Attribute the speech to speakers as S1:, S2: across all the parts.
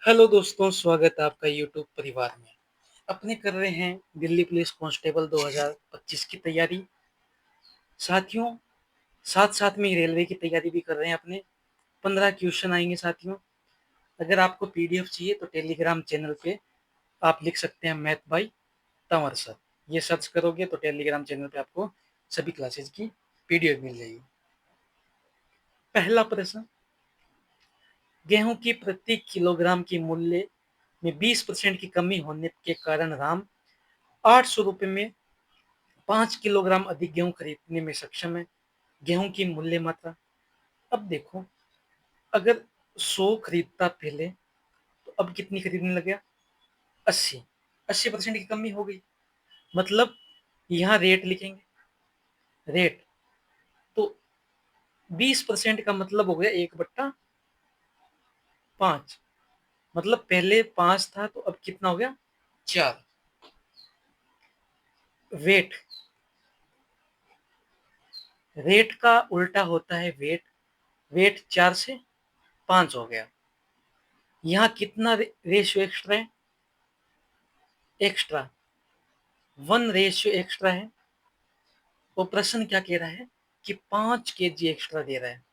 S1: Hello दोस्तों, स्वागत है आपका यूट्यूब परिवार में। अपने कर रहे हैं दिल्ली पुलिस कांस्टेबल 2025 की तैयारी। साथियों, साथ-साथ में रेलवे की तैयारी भी कर रहे हैं अपने। 15 क्वेश्चन आएँगे साथियों। अगर आपको पीडीएफ चाहिए तो टेलीग्राम चैनल पे आप लिख सकते हैं मैथ बाय तंवर सर। ये सर्च करोगे तो टेलीग्राम चैनल पे आपको सभी क्लासेस की पीडीएफ मिल जाएगी। पहला प्रश्न, गेहूं की प्रति किलोग्राम की मूल्य में 20% की कमी होने के कारण राम 800 रुपए में 5 किलोग्राम अधिक गेहूं खरीदने में सक्षम है। गेहूं की मूल्य मात्रा। अब देखो, अगर 100 खरीदता पहले तो अब कितनी खरीदने लग गया? 80। 80% की कमी हो गई। मतलब यहां रेट लिखेंगे। रेट तो 20% का मतलब हो गया 1/5। मतलब पहले 5 था तो अब कितना हो गया? 4। वेट, रेट का उल्टा होता है वेट। वेट 4 से 5 हो गया। यहाँ कितना रेशियो एक्स्ट्रा है? एक्स्ट्रा 1 रेशियो एक्स्ट्रा है। वो प्रश्न क्या कह रहा है कि 5 kg एक्स्ट्रा दे रहा है।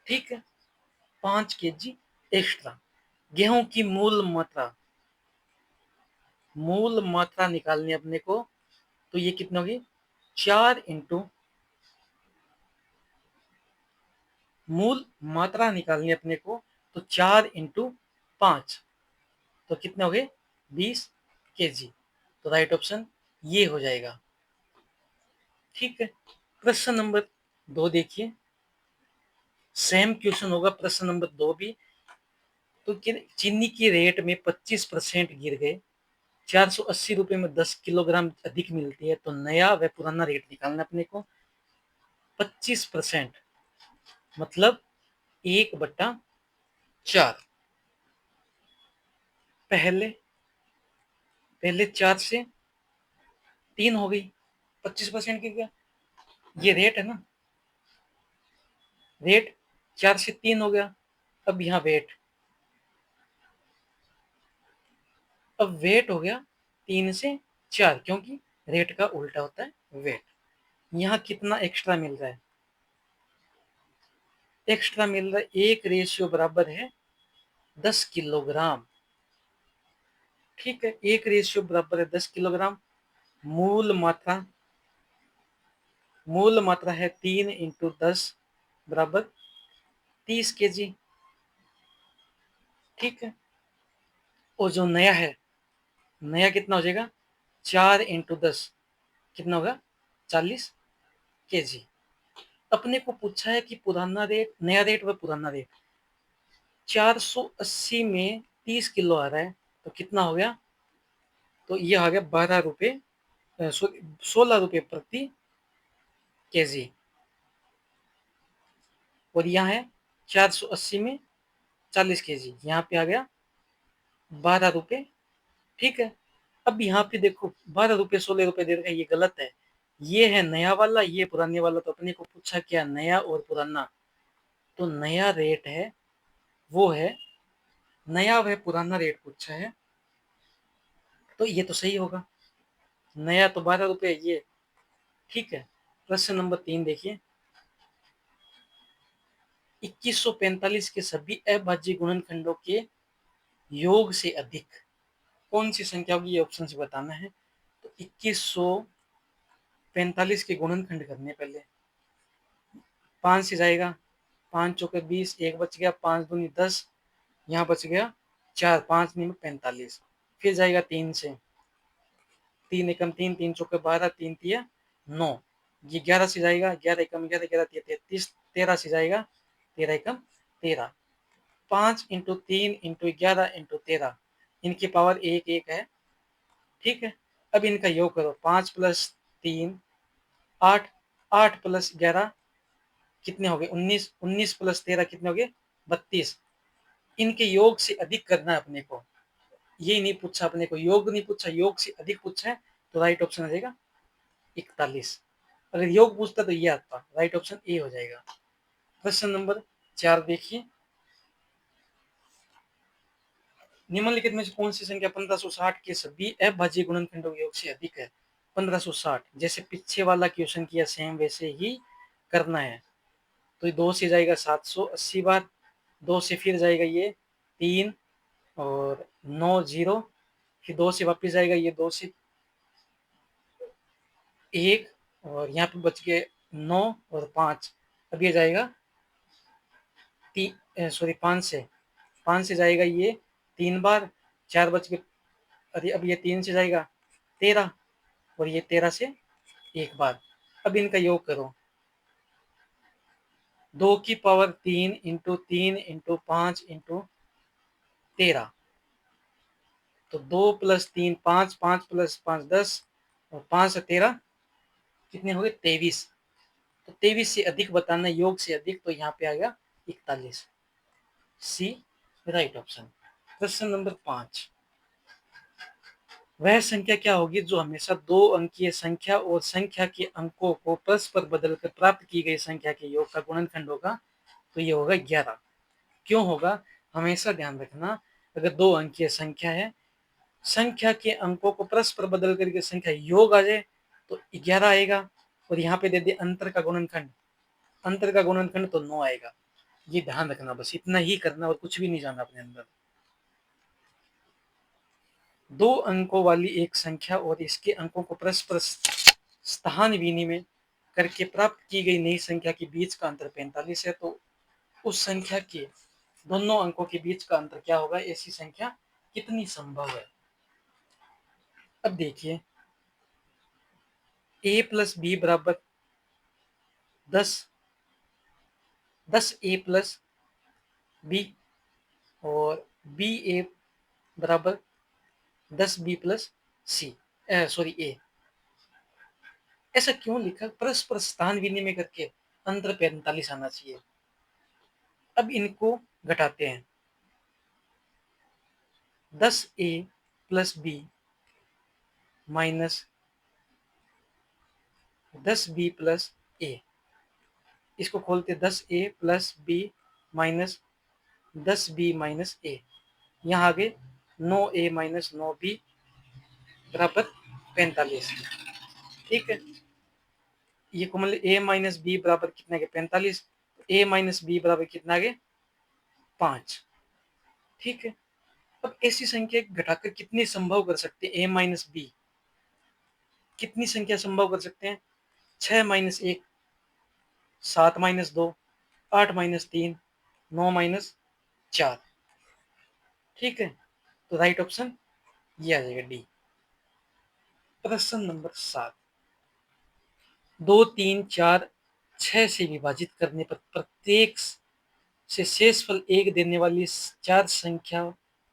S1: ठीक है, 5 kg एक्स्ट्रा। गेहूं की मूल मात्रा निकालनी अपने को, तो ये कितनी होगी? 4 इंटू मूल मात्रा निकालनी अपने को, तो 4 इंटू 5, तो कितने हो गए? 20 kg। तो राइट ऑप्शन ये हो जाएगा। ठीक है, प्रश्न नंबर 2 देखिए। सेम क्वेश्चन होगा प्रश्न नंबर 2 भी। तो चीनी की रेट में 25% गिर गए। 480 रुपए में 10 किलोग्राम अधिक मिलती है, तो नया व पुराना रेट निकालना अपने को। 25% मतलब 1/4। पहले पहले 4 से 3 हो गई। 25% की क्या? ये रेट है ना। रेट 4 से 3 हो गया। अब यहाँ वेट, अब वेट हो गया 3 से 4, क्योंकि रेट का उल्टा होता है वेट। यहाँ कितना एक्स्ट्रा मिल रहा है? एक्स्ट्रा मिल रहा है 1 रेशियो बराबर है 10 किलोग्राम। ठीक है, 1 रेशियो बराबर है 10 किलोग्राम। मूल मात्रा मूल मात्रा है 3 इंटू 10 बराबर 30 kg। ठीक है, और जो नया है, नया कितना हो जाएगा? 4 इंटू 10 कितना होगा? 40 kg। अपने को पूछा है कि पुराना रेट, नया रेट व पुराना रेट। 480 में 30 किलो आ रहा है, तो कितना हो गया? तो ये आ गया 12 रुपए, 16 रुपए प्रति केजी। और यहाँ है 480 में 40 kg, यहाँ पे आ गया 12 रुपए। ठीक है, अब यहाँ पे देखो 12 रुपए 16 रुपए दे रखा है, ये गलत है। ये है नया वाला, ये पुराने वाला। तो अपने को पूछा क्या? नया और पुराना। तो नया रेट है, वो है नया वह पुराना रेट पूछा है, तो ये तो सही होगा। नया तो 12 रुपए ये। ठीक है, प्रश्न नंबर 3 देखिए। 2145 के सभी अभाज्य गुणनखंडों के योग से अधिक कौन सी संख्या होगी? ये ऑप्शन से बताना है। तो 2145 के गुणनखंड करने पहले। 5 से जाएगा, 5 चौके 20, एक बच गया, 5 दूनी 10, यहाँ बच गया 4, 5 में 45। फिर जाएगा 3 से, 3 एकम 3, 3 चौके 12, 3 तिया 9। ये 11 से जाएगा, 11 एकम 11, 11 तिया 33, 13 से जाएगा, 13 एकम 13। 5 इंटू 3 इंटू 11 इंटू 13, इनकी पावर 1 1 है। ठीक है, अब इनका योग करो। 5 प्लस 3 8, 8 प्लस 11 कितने हो गए? 19, 19 प्लस 13 कितने हो गए? 32। इनके योग से अधिक करना है अपने को। ये नहीं पूछा अपने को, योग नहीं पूछा, योग से अधिक पूछा है, तो राइट ऑप्शन आ जाएगा 41। अगर योग पूछता तो ये आता, राइट ऑप्शन ए हो जाएगा। प्रश्न नंबर 4 देखिए। निम्नलिखित में से कौन सी संख्या 1560 के सभी अभाज्य गुणनखंडों के योग से अधिक है? 1560 जैसे पीछे वाला क्वेश्चन किया सेम वैसे ही करना है। तो 2 से जाएगा 780 बार, 2 से फिर जाएगा ये 3 और 9 0, फिर 2 से वापस जाएगा ये 2 से 1 और यहाँ पे बच गए 9 और 5। अब ये जाएगा 5 से जाएगा ये 3 बार, 4 बच गए। अरे अब ये 3 से जाएगा 13 और ये 13 से 1 बार। अब इनका योग करो, 2 की पावर 3 इंटू 3 इंटू 5 इंटू 13, तो 2 प्लस 3 5, 5 प्लस 5 10 और 5 से 13 कितने हो गए? 23। तो 23 से अधिक बताना, योग से अधिक, तो यहाँ पे आ गया 41। सी राइट ऑप्शन। प्रश्न नंबर 5, वह संख्या क्या होगी जो हमेशा 2 अंकीय संख्या और संख्या के अंकों को परस्पर बदलकर प्राप्त की गई संख्या के योग का गुणनखंड होगा? तो ये होगा 11। क्यों होगा? हमेशा ध्यान रखना, अगर 2 अंकीय संख्या है, संख्या के अंकों को परस्पर बदल करके संख्या योग आ जाए तो 11 आएगा, और यहाँ पे दे दे अंतर का गुणनखंड, अंतर का गुणनखंड तो 9 आएगा। ये ध्यान रखना, बस इतना ही करना और कुछ भी नहीं जाना अपने अंदर। 2 अंकों वाली एक संख्या और इसके अंकों को परस्पर स्थान विनिमय करके प्राप्त की गई नई संख्या के बीच का अंतर 45 है, तो उस संख्या के दोनों अंकों के बीच का अंतर क्या होगा? ऐसी संख्या कितनी संभव है? अब देखिए, a प्लस बी बराबर 10, 10a प्लस बी और बी ए बराबर 10b प्लस सी, सॉरी ए। ऐसा क्यों लिखा? परस्पर स्थान विनिमय करके अंतर 45 आना चाहिए। अब इनको घटाते हैं, 10a plus B minus 10b plus A, इसको खोलते 10a plus B minus 10b minus A, यहाँ आगे 9a माइनस 9b बराबर 45। ठीक है, ये को मतलब a माइनस बी बराबर कितना के 45, a माइनस बी बराबर कितना के 5। ठीक है, अब ऐसी संख्या घटाकर कितनी संभव कर सकते हैं? a माइनस बी कितनी संख्या संभव कर सकते हैं? 6 माइनस 1, 7 माइनस 2, 8 माइनस 3, 9 माइनस 4। ठीक है, तो राइट ऑप्शन ये आ जाएगा डी। प्रश्न नंबर 7, 2 3 4 6 से विभाजित करने पर प्रत्येक से शेषफल 1 देने वाली 4 संख्या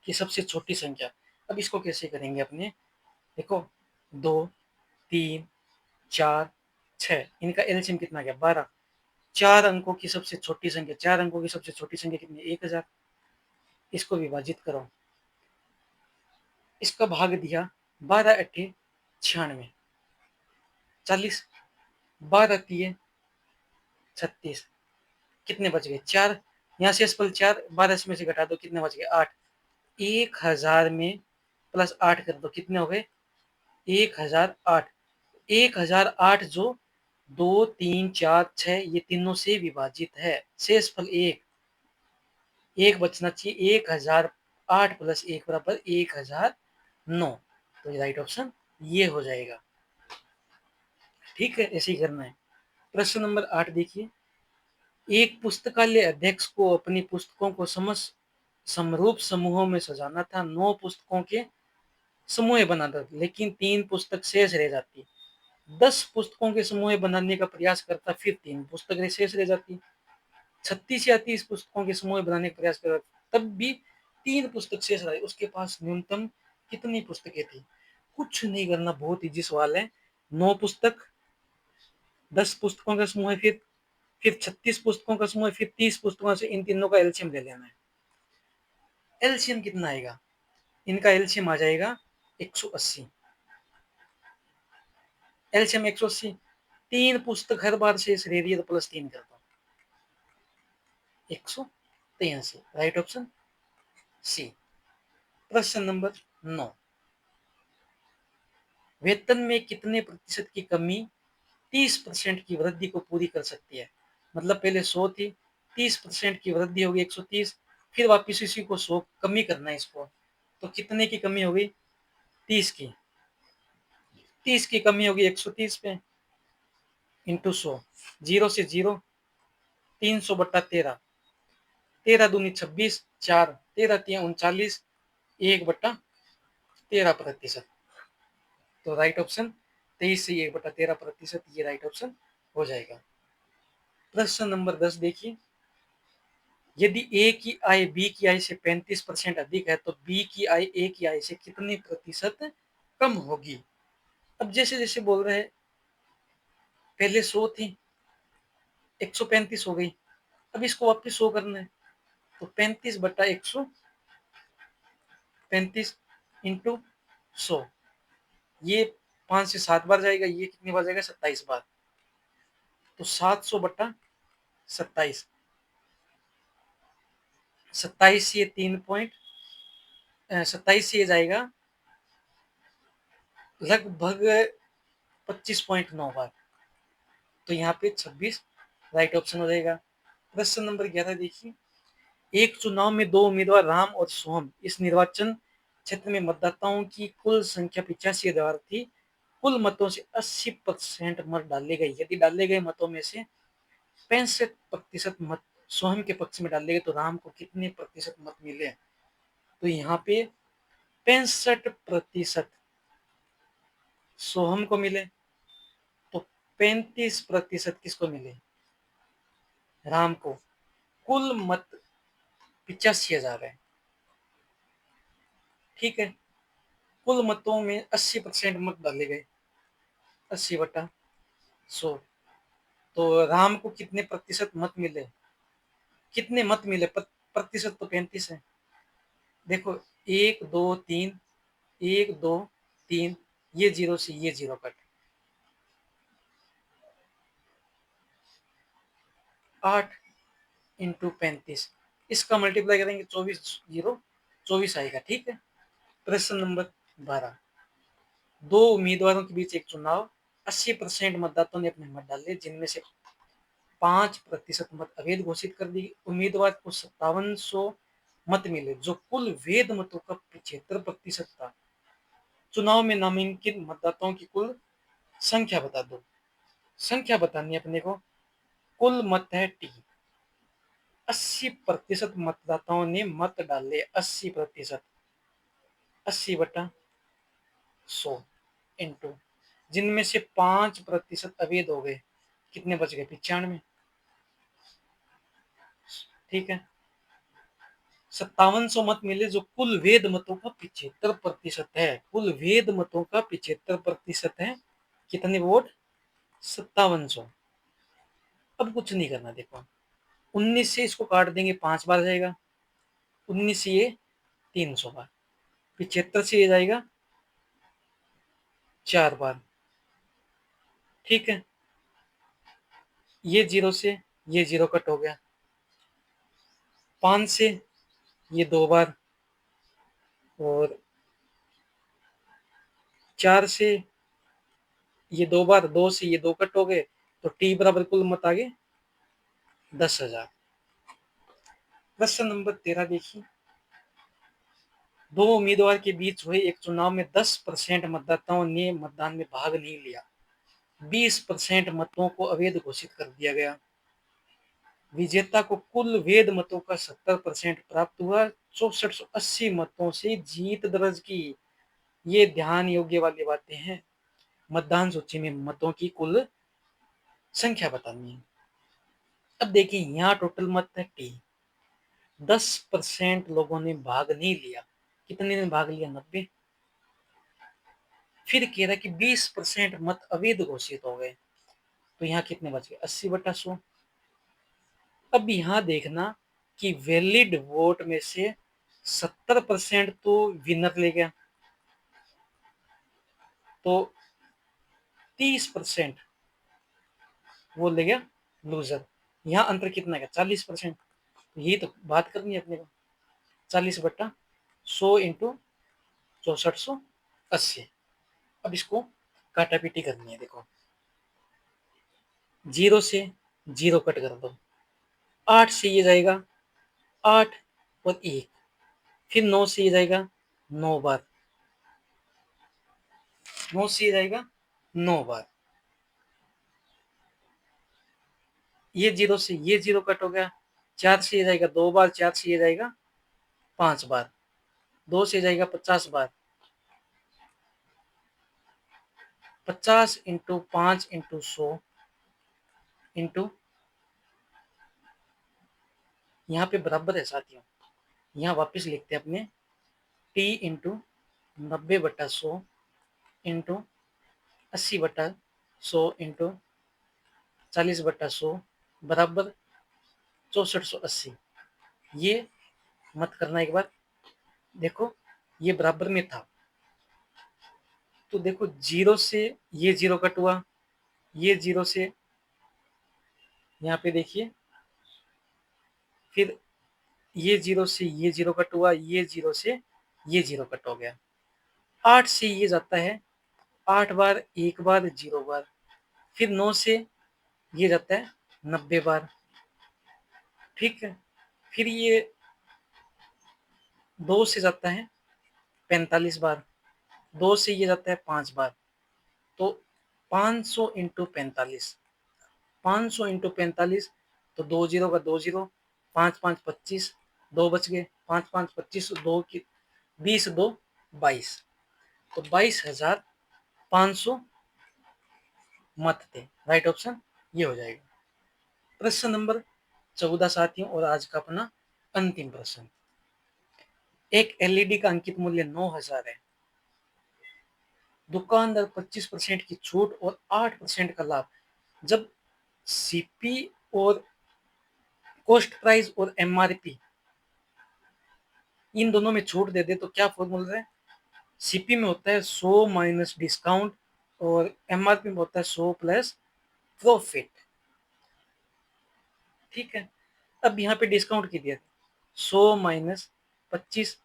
S1: की सबसे छोटी संख्या। अब इसको कैसे करेंगे अपने? देखो, 2 3 4 6, इनका एलसीएम कितना गया? 12। 4 अंकों की सबसे छोटी संख्या, 4 अंकों की सबसे छोटी संख्या कितनी? 1000। इसको विभाजित करो, इसका भाग दिया 12 अट्ठे 96, 40, 12 तीय 36, कितने बच गए? 4। यहाँ शेषफल 4, 12 में से घटा दो, कितने बच गए? 8। 1000 में प्लस 8 कर दो, कितने हो गए? 1008। 1008 जो 2 3 4 6 ये तीनों से विभाजित है, शेषफल 1, 1 बचना चाहिए। 1008 प्लस 1 बराबर 1009, तो राइट ऑप्शन ये हो जाएगा। ठीक है, ऐसे ही करना है। प्रश्न नंबर 8 देखिए, एक पुस्तकालय अध्यक्ष को अपनी पुस्तकों को समरूप समूहों में सजाना था। 9 पुस्तकों के समूह बनाता, लेकिन 3 पुस्तक शेष रह जाती। 10 पुस्तकों के समूह बनाने का प्रयास करता, फिर 3 पुस्तकें शेष रह जाती। 36 या 30 पुस्तकों के समूह बनाने का प्रयास करता, तब भी 3 पुस्तक शेष रही। उसके पास न्यूनतम कितनी पुस्तकें थी? कुछ नहीं करना, बहुत इजी सवाल है। 9 पुस्तक, 10 पुस्तकों का समूह है, फिर 36 पुस्तकों का समूह है, फिर 30 पुस्तकों से इन तीनों का एलसीएम ले लेना है। एलसीएम कितना आएगा? इनका एलसीएम आ जाएगा 180। एलसीएम 180, 3 पुस्तक हर बार शेष रह रही है, तो प्लस 3 कर दो, 183। Right option C. प्रश्न नंबर 9, वेतन में कितने प्रतिशत की कमी 30% की वृद्धि को पूरी कर सकती है? मतलब पहले 100 थी, 30% की वृद्धि होगी 130, फिर वापिस इसी को 100 कमी करना है इसको, तो कितने की कमी होगी? 30 की। 30 की कमी होगी 130 पे इंटू 100, 0 से 0, 300/13, 13 दूनी 26, 4, 13 तिया 39, 1/13%। तो राइट ऑप्शन 23 से 1/13%, ये राइट ऑप्शन हो जाएगा। प्रश्न नंबर 10 देखिए, यदि ए की आय बी की आय से 35% अधिक है तो बी की आय ए की आय से कितने प्रतिशत कम होगी? अब जैसे जैसे बोल रहे हैं, पहले 100 थी, 135 हो गई, अब इसको वापस 100 करना है, तो 35 इंटू 100, ये 5 से 7 बार जाएगा, ये कितनी बार जाएगा? 27 बार, तो 700/27, 27 से 27 से ये जाएगा लगभग 25.9 बार, तो यहाँ पे 26 राइट ऑप्शन हो जाएगा। प्रश्न नंबर 11 देखिए, एक चुनाव में 2 उम्मीदवार राम और सोहम, इस निर्वाचन क्षेत्र में मतदाताओं की कुल संख्या 85,000 थी, कुल मतों से 80% मत डाले गए, यदि डाले गए मतों में से 65% मत सोहम के पक्ष में डाले गए तो राम को कितने प्रतिशत मत मिले? तो यहाँ पे 65% सोहम को मिले, तो 35% किसको मिले? राम को। कुल मत 85,000 है, ठीक है। कुल मतों में 80% मत डाले गए, 80/100, तो राम को कितने प्रतिशत मत मिले? कितने मत मिले? प्रतिशत तो 35 है। देखो, 1 2 3, 1 2 3, ये 0 से ये 0 कट, 8 इंटू 35, इसका मल्टीप्लाई करेंगे 24, 24 आएगा, ठीक है। प्रश्न नंबर 12, 2 उम्मीदवारों के बीच एक चुनाव, 80% मतदाताओं ने अपने मत डाले, जिनमें से 5% मत अवैध घोषित कर दी। उम्मीदवार को 5700 मत मिले, जो कुल वैध मतों का 75% था। चुनाव में नामांकित मतदाताओं की कुल संख्या बता दो। संख्या बतानी है अपने को, कुल मत है टी, 80% मतदाताओं ने मत डाले, 80%, 80/100 इंटू, जिनमें से 5% अवैध हो गए, कितने बच गए? 95, ठीक है। 5700 मत मिले, जो कुल वैध मतों का 75% है, कुल वैध मतों का 75% है। कितने वोट? 5700। अब कुछ नहीं करना, देखो 19 से इसको काट देंगे, 5 बार जाएगा, 19 से ये 300 बार, 75 से ये जाएगा 4 बार, ठीक है। ये 0 से ये 0 कट हो गया, 5 से ये 2 बार, और 4 से ये 2 बार, 2 से ये 2 कट हो गए, तो टी बराबर कुल मत आ गए 10,000। प्रश्न नंबर 13 देखिए, 2 उम्मीदवार के बीच हुए एक चुनाव में 10% मतदाताओं ने मतदान में भाग नहीं लिया, 20% मतों को अवैध घोषित कर दिया गया। विजेता को कुल वैध मतों का 70% प्राप्त हुआ, 6480 मतों से जीत दर्ज की। ये ध्यान योग्य वाली बातें हैं। मतदान सूची में मतों की कुल संख्या बतानी है। अब देखिए, यहाँ टोटल मत है टी, 10% लोगों ने भाग नहीं लिया, कितने ने भाग लिया? 90। फिर कह रहा है कि 20% मत अवैध घोषित हो गए, तो यहाँ कितने बच गए? 80/100। अब यहाँ देखना कि वैलिड वोट में से 70% तो विनर ले गया, तो 30% वो ले गया लूजर। यहाँ अंतर कितना है? 40%। यही तो बात करनी है अपने को, 40/100। 100 इंटू 6480। अब इसको काटा पीटी करनी है। देखो 0 से 0 कट कर दो, 8 से ये जाएगा 8 और 1, फिर 9 से ये जाएगा 9 बार, 9 से ये जाएगा 9 बार, ये 0 से ये 0 कट हो गया, 4 से ये जाएगा 2 बार, 4 से ये जाएगा 5 बार, 2 से जाएगा 50 बार, 50 इंटू 5 इंटू 100 इंटू, यहाँ पे बराबर है साथियों, यहाँ वापस लिखते हैं अपने t इंटू 90/100 इंटू 80/100 इंटू 40/100 बराबर 6480। ये मत करना एक बार, देखो ये बराबर में था, तो देखो 0 से ये 0 कट हुआ, ये 0 से यहाँ पे देखिए, फिर ये 0 से ये 0 कट हुआ, ये 0 से ये 0 कट हो गया, 8 से ये जाता है 8 बार, 1 बार 0 बार, फिर 9 से ये जाता है 90 बार, ठीक है, फिर ये 2 से जाता है 45 बार, 2 से ये जाता है 5 बार, तो 500 इंटू 45, 500 इंटू 45, तो 2 जीरो का 2 जीरो, 5 5 25, 2 बच गए, 5 5 25, 2 की 20, 2 22, तो 22,500 मत थे। राइट ऑप्शन ये हो जाएगा। प्रश्न नंबर 14 साथियों, और आज का अपना अंतिम प्रश्न। एक एलईडी का अंकित मूल्य 9,000 है, दुकानदार 25% की छूट और 8% का लाभ, जब सीपी और कॉस्ट प्राइस और एमआरपी इन दोनों में छूट दे दे तो क्या फॉर्मूला है? सीपी में होता है 100 माइनस डिस्काउंट और एमआरपी में होता है 100 प्लस प्रॉफिट, ठीक है। अब यहाँ पे डिस्काउंट की दिया 100 माइनस 25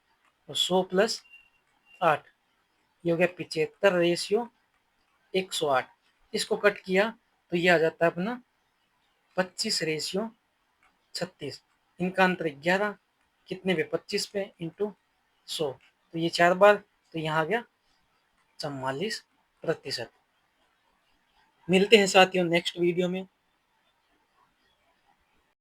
S1: और 100 प्लस 8, ये हो गया 75 रेशियो 108, इसको कट किया तो ये आ जाता है अपना 25 रेशियो 36, इनका अंतर 11, कितने पे 25 पे इंटू 100, तो ये 4 बार, तो यहाँ आ गया 44%। मिलते हैं साथियों नेक्स्ट वीडियो में।